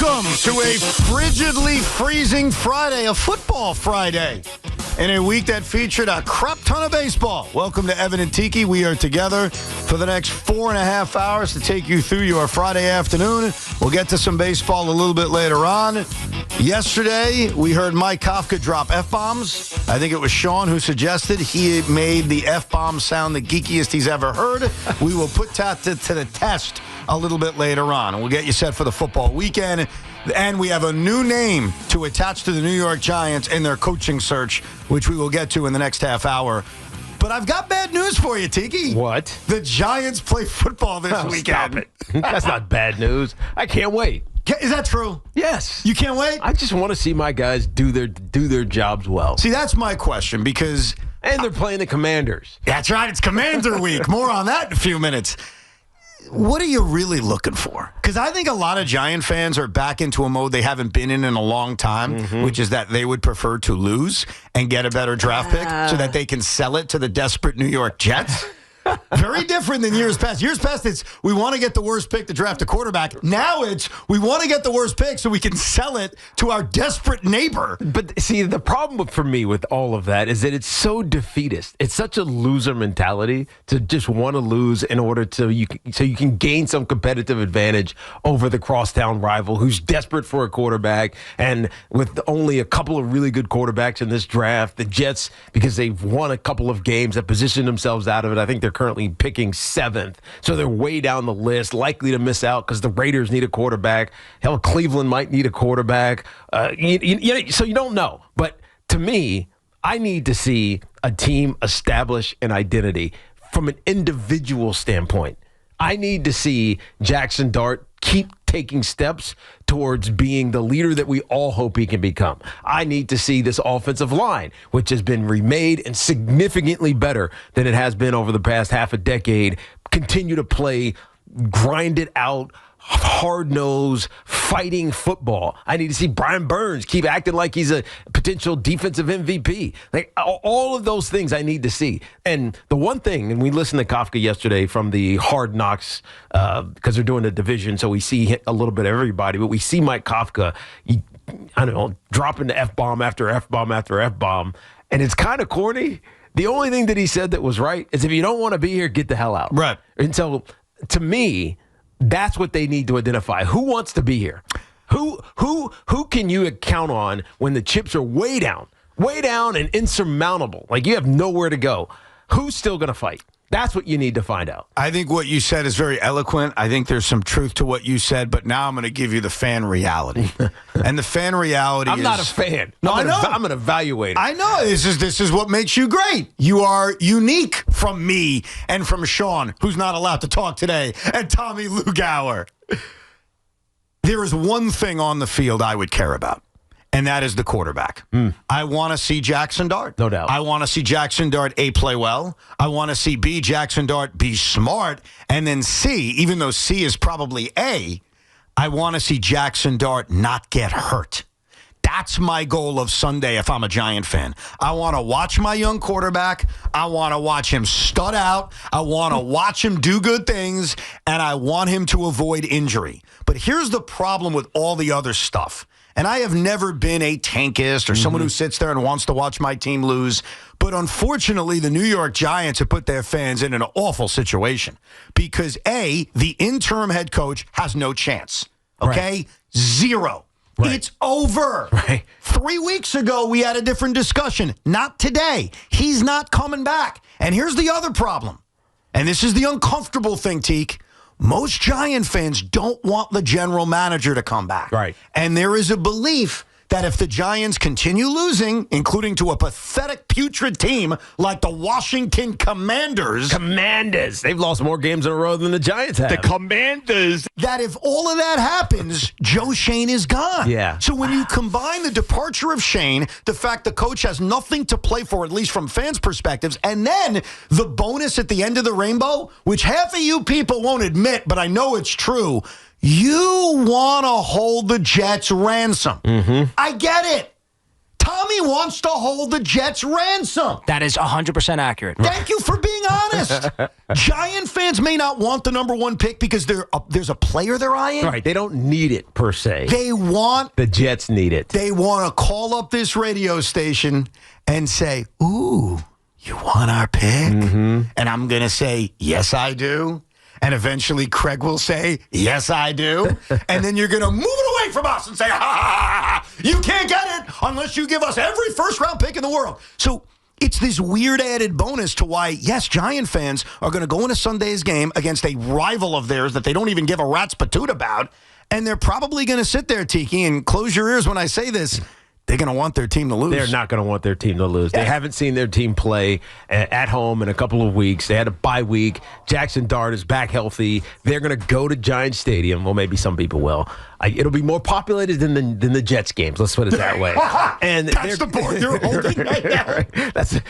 Welcome to a frigidly freezing Friday, a football Friday, in a week that featured a crap ton of baseball. Welcome to Evan and Tiki. We are together for the next 4.5 hours to take you through your Friday afternoon. We'll get to some baseball a little bit later on. Yesterday, we heard Mike Kafka drop F-bombs. I think it was Sean who suggested he made the F-bomb sound the geekiest he's ever heard. We will put that to the test a little bit later on, and we'll get you set for the football weekend. And we have a new name to attach to the New York Giants in their coaching search, which we will get to in the next half hour. But I've got bad news for you, Tiki. What? The Giants play football this weekend. Stop it. That's not bad news. I can't wait. Is that true? Yes. You can't wait? I just want to see my guys do their jobs well. See, that's my question, because... And they're playing the Commanders. That's right. It's Commander Week. More on that in a few minutes. What are you really looking for? Because I think a lot of Giant fans are back into a mode they haven't been in a long time, which is that they would prefer to lose and get a better draft pick so that they can sell it to the desperate New York Jets. Very different than years past. Years past, it's we want to get the worst pick to draft a quarterback. Now it's we want to get the worst pick so we can sell it to our desperate neighbor. But see, the problem for me with all of that is that it's so defeatist. It's such a loser mentality to just want to lose in order so you can gain some competitive advantage over the crosstown rival who's desperate for a quarterback. And with only a couple of really good quarterbacks in this draft, the Jets, because they've won a couple of games that positioned themselves out of it, I think they're currently picking 7th. So they're way down the list, likely to miss out because the Raiders need a quarterback. Hell, Cleveland might need a quarterback. So you don't know. But to me, I need to see a team establish an identity from an individual standpoint. I need to see Jackson Dart keep taking steps towards being the leader that we all hope he can become. I need to see this offensive line, which has been remade and significantly better than it has been over the past half a decade, continue to play, grind it out, hard-nosed, fighting football. I need to see Brian Burns keep acting like he's a potential defensive MVP. Like all of those things I need to see. And the one thing, and we listened to Kafka yesterday from the Hard Knocks because they're doing a division, so we see a little bit of everybody, but we see Mike Kafka, dropping the F-bomb after F-bomb after F-bomb, and it's kind of corny. The only thing that he said that was right is if you don't want to be here, get the hell out. Right. And so, to me, that's what they need to identify. Who wants to be here? Who can you count on when the chips are way down and insurmountable? Like you have nowhere to go. Who's still going to fight? That's what you need to find out. I think what you said is very eloquent. I think there's some truth to what you said, but now I'm going to give you the fan reality. And the fan reality I'm not a fan. No, I know. I'm an evaluator. I know. This is what makes you great. You are unique from me and from Sean, who's not allowed to talk today, and Tommy Lugauer. There is one thing on the field I would care about. And that is the quarterback. I want to see Jackson Dart. No doubt. I want to see Jackson Dart, A, play well. I want to see B, Jackson Dart, be smart. And then C, even though C is probably A, I want to see Jackson Dart not get hurt. That's my goal of Sunday if I'm a Giant fan. I want to watch my young quarterback. I want to watch him stud out. I want to watch him do good things. And I want him to avoid injury. But here's the problem with all the other stuff. And I have never been a tankist or someone who sits there and wants to watch my team lose. But unfortunately, the New York Giants have put their fans in an awful situation because, A, the interim head coach has no chance. Okay? Right. Zero. Right. It's over. Right. 3 weeks ago, we had a different discussion. Not today. He's not coming back. And here's the other problem. And this is the uncomfortable thing, Teak. Most Giant fans don't want the general manager to come back. Right. And there is a belief that if the Giants continue losing, including to a pathetic, putrid team like the Washington Commanders. They've lost more games in a row than the Giants have. The Commanders. That if all of that happens, Joe Shane is gone. Yeah. So when you combine the departure of Shane, the fact the coach has nothing to play for, at least from fans' perspectives, and then the bonus at the end of the rainbow, which half of you people won't admit, but I know it's true, you want to hold the Jets ransom. I get it. Tom Tommy wants to hold the Jets ransom. That is 100% accurate. Thank you for being honest. Giant fans may not want the number one pick because there's a player they're eyeing. Right. They don't need it, per se. The Jets need it. They want to call up this radio station and say, ooh, you want our pick? Mm-hmm. And I'm going to say, yes, I do. And eventually Craig will say, yes, I do. And then you're going to move it away from us and say, ha, ha, ha, ha, you can't get it unless you give us every first-round pick in the world. So it's this weird added bonus to why, yes, Giant fans are going to go into Sunday's game against a rival of theirs that they don't even give a rat's patoot about. And they're probably going to sit there, Tiki, and close your ears when I say this. They're going to want their team to lose. They're not going to want their team to lose. They haven't seen their team play at home in a couple of weeks. They had a bye week. Jackson Dart is back healthy. They're going to go to Giant Stadium. Well, maybe some people will. It'll be more populated than the Jets games. Let's put it that way. And that's the bar you're holding right now.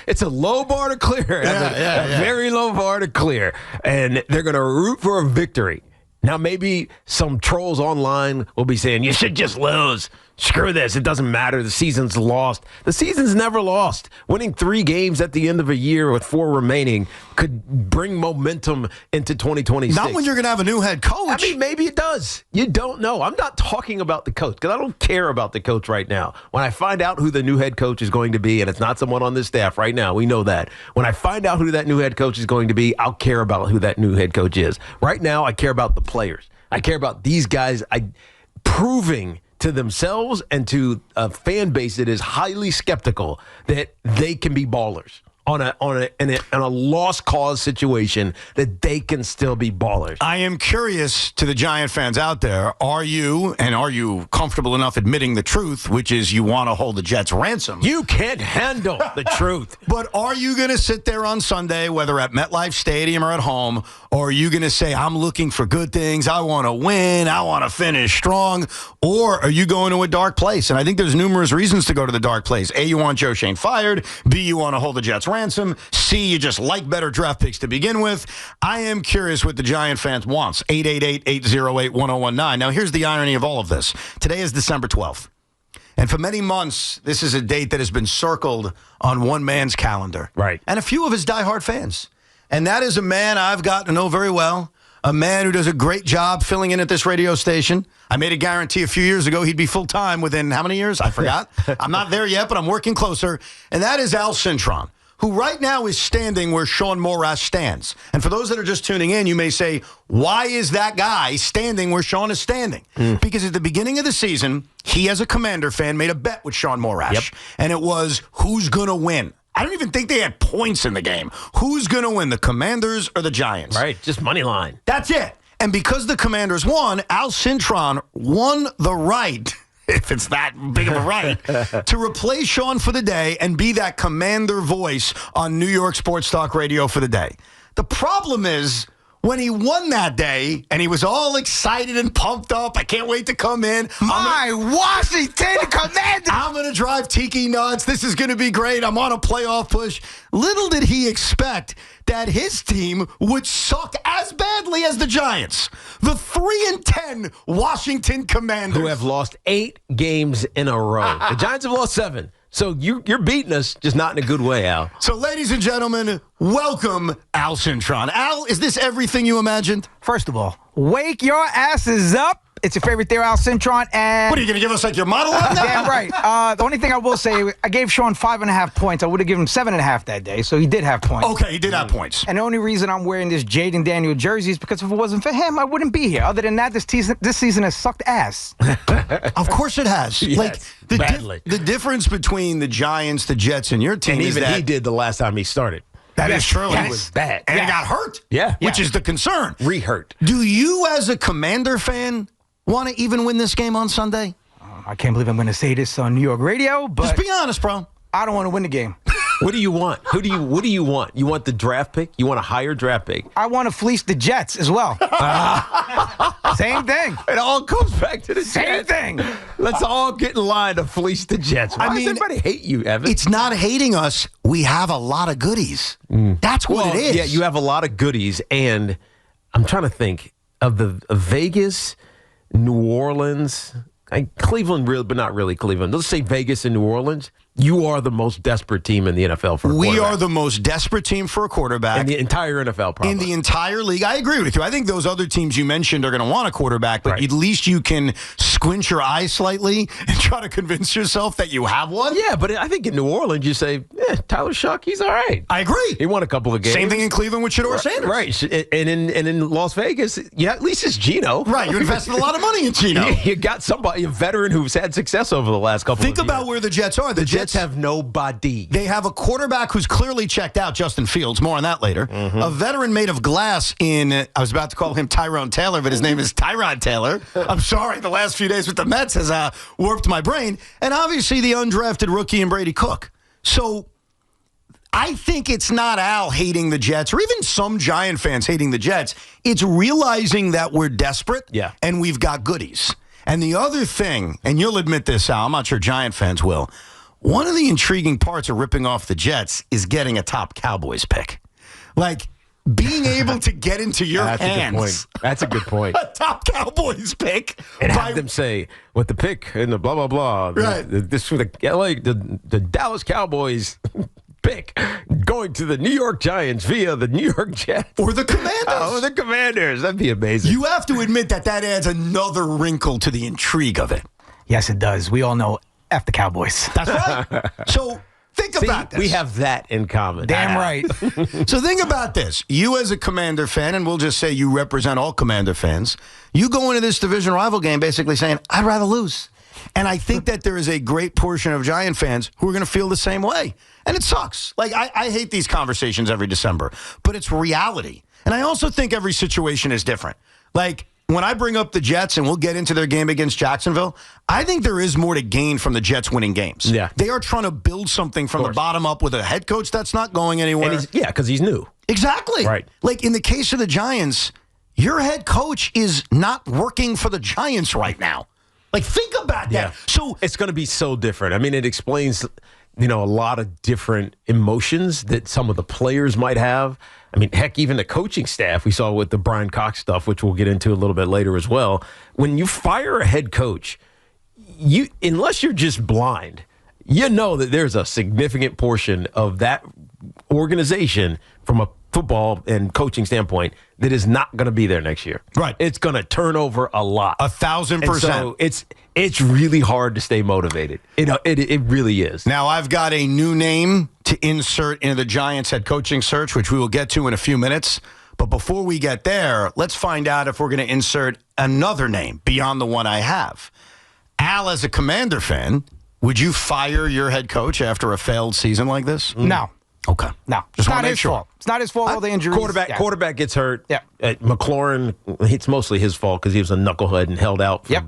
It's a low bar to clear. A very low bar to clear. And they're going to root for a victory. Now, maybe some trolls online will be saying, you should just lose. Screw this. It doesn't matter. The season's lost. The season's never lost. Winning 3 games at the end of a year with 4 remaining could bring momentum into 2026. Not when you're going to have a new head coach. I mean, maybe it does. You don't know. I'm not talking about the coach because I don't care about the coach right now. When I find out who the new head coach is going to be, and it's not someone on this staff right now, we know that. When I find out who that new head coach is going to be, I'll care about who that new head coach is. Right now, I care about the players. I care about these guys proving to themselves and to a fan base that is highly skeptical that they can be ballers on a lost cause situation, that they can still be ballers. I am curious to the Giant fans out there, are you comfortable enough admitting the truth, which is you want to hold the Jets ransom? You can't handle the truth. But are you going to sit there on Sunday, whether at MetLife Stadium or at home, or are you going to say, I'm looking for good things, I want to win, I want to finish strong, or are you going to a dark place? And I think there's numerous reasons to go to the dark place. A, you want Joe Shane fired. B, you want to hold the Jets ransom. C, you just like better draft picks to begin with. I am curious what the Giant fans wants. 888-808-1019. Now, here's the irony of all of this. Today is December 12th. And for many months, this is a date that has been circled on one man's calendar. Right. And a few of his diehard fans. And that is a man I've gotten to know very well. A man who does a great job filling in at this radio station. I made a guarantee a few years ago he'd be full-time within how many years? I forgot. I'm not there yet, but I'm working closer. And that is Al Cintron, who right now is standing where Sean Morash stands. And for those that are just tuning in, you may say, why is that guy standing where Sean is standing? Because at the beginning of the season, he, as a Commander fan, made a bet with Sean Morash. Yep. And it was, who's going to win? I don't even think they had points in the game. Who's going to win, the Commanders or the Giants? Right, just money line. That's it. And because the Commanders won, Al Cintron won the right, if it's that big of a right, to replace Sean for the day and be that Commander voice on New York Sports Talk Radio for the day. The problem is, when he won that day, and he was all excited and pumped up, I can't wait to come in. Washington Commanders! I'm going to drive Tiki nuts. This is going to be great. I'm on a playoff push. Little did he expect that his team would suck as badly as the Giants. The 3-10 Washington Commanders. Who have lost 8 games in a row. The Giants have lost 7. So you're beating us, just not in a good way, Al. So, ladies and gentlemen, welcome Al Cintron. Al, is this everything you imagined? First of all, wake your asses up. It's your favorite there, Al Cintron. And what, are you going to give us like your monologue now? Damn right. The only thing I will say, I gave Sean 5.5 points. I would have given him 7.5 that day, so he did have points. Okay, he did have points. And the only reason I'm wearing this Jaden Daniel jersey is because if it wasn't for him, I wouldn't be here. Other than that, this season has sucked ass. Of course it has. Yes, like badly. The difference between the Giants, the Jets, and your team And is even that he did the last time he started. That is true. He was bad. And he got hurt. Yeah. Which is the concern. Re-hurt. Do you, as a Commander fan, want to even win this game on Sunday? I can't believe I'm going to say this on New York radio, but just be honest, bro. I don't want to win the game. What do you want? What do you want? You want the draft pick? You want a higher draft pick? I want to fleece the Jets as well. Same thing. It all comes back to the Same Jets. thing. Let's all get in line to fleece the Jets. Why does everybody hate you, Evan? It's not hating us. We have a lot of goodies. That's what it is. Yeah, you have a lot of goodies, and I'm trying to think of the Vegas, New Orleans, Cleveland, but not really Cleveland. Let's say Vegas and New Orleans. you are the most desperate team in the NFL for a We quarterback. are the most desperate team for a quarterback. In the entire NFL, probably. In the entire league. I agree with you. I think those other teams you mentioned are going to want a quarterback, but Right. at least you can squint your eyes slightly and try to convince yourself that you have one. Yeah, but I think in New Orleans, you say, Tyler Shuck, he's all right. I agree. He won a couple of games. Same thing in Cleveland with Shedeur Sanders. Right. And in Las Vegas, yeah, at least it's Geno. Right. You invested a lot of money in Geno. You got somebody, a veteran who's had success over the last couple of years. Think about where the Jets are. The Jets have nobody. They have a quarterback who's clearly checked out, Justin Fields. More on that later. A veteran made of glass I was about to call him Tyrone Taylor, but his name is Tyrod Taylor. I'm sorry, the last few days with the Mets has warped my brain. And obviously the undrafted rookie in Brady Cook. So I think it's not Al hating the Jets or even some Giant fans hating the Jets. It's realizing that we're desperate and we've got goodies. And the other thing, and you'll admit this, Al, I'm not sure Giant fans will, one of the intriguing parts of ripping off the Jets is getting a top Cowboys pick. Like, being able to get into your hands. That's a good point. A top Cowboys pick. And have them say, with the pick and the blah, blah, blah. Right. This for the Dallas Cowboys pick going to the New York Giants via the New York Jets. Or the Commanders. Oh, the Commanders. That'd be amazing. You have to admit that adds another wrinkle to the intrigue of it. Yes, it does. We all know F the Cowboys. That's right. So think about this. We have that in common. Damn right. So think about this. You as a Commander fan, and we'll just say you represent all Commander fans, you go into this division rival game basically saying, I'd rather lose. And I think that there is a great portion of Giant fans who are going to feel the same way. And it sucks. Like, I hate these conversations every December, but it's reality. And I also think every situation is different. Like, when I bring up the Jets, and we'll get into their game against Jacksonville, I think there is more to gain from the Jets winning games. Yeah. They are trying to build something from the bottom up with a head coach that's not going anywhere. And because he's new. Exactly. Right. Like, in the case of the Giants, your head coach is not working for the Giants right now. Like, think about that. Yeah. So it's going to be so different. I mean, it explains, a lot of different emotions that some of the players might have. I mean, heck, even the coaching staff we saw with the Brian Cox stuff, which we'll get into a little bit later as well. When you fire a head coach, unless you're just blind, you know that there's a significant portion of that organization from a football and coaching standpoint that is not going to be there next year. Right. It's going to turn over a lot. 1,000%. So it's really hard to stay motivated. It really is. Now, I've got a new name to insert into the Giants head coaching search, which we will get to in a few minutes. But before we get there, let's find out if we're going to insert another name beyond the one I have. Al, as a Commander fan, would you fire your head coach after a failed season like this? No. Okay. No. Just It's want not to make his sure. fault. It's not his fault, all the injuries. Quarterback gets hurt. Yeah. McLaurin, it's mostly his fault because he was a knucklehead and held out for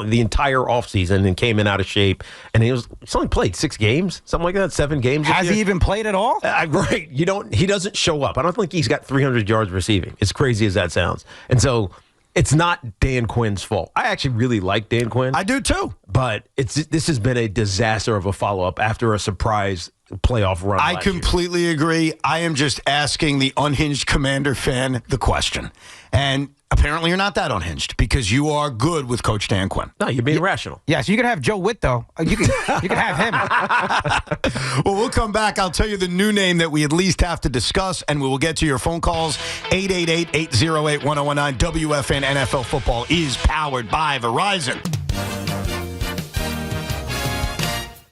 the entire offseason and came in out of shape. And he's only played 6 games, something like that, 7 games. Has he even played at all? Right. He doesn't show up. I don't think he's got 300 yards receiving, as crazy as that sounds. And so it's not Dan Quinn's fault. I actually really like Dan Quinn. I do too. But this has been a disaster of a follow-up after a surprise playoff run. I completely agree. I am just asking the unhinged Commander fan the question. And apparently you're not that unhinged because you are good with Coach Dan Quinn. No, you're being rational. Yes, you can have Joe Witt, though. You can have him. Well, we'll come back. I'll tell you the new name that we at least have to discuss, and we will get to your phone calls. 888-808-1019. WFAN NFL Football is powered by Verizon.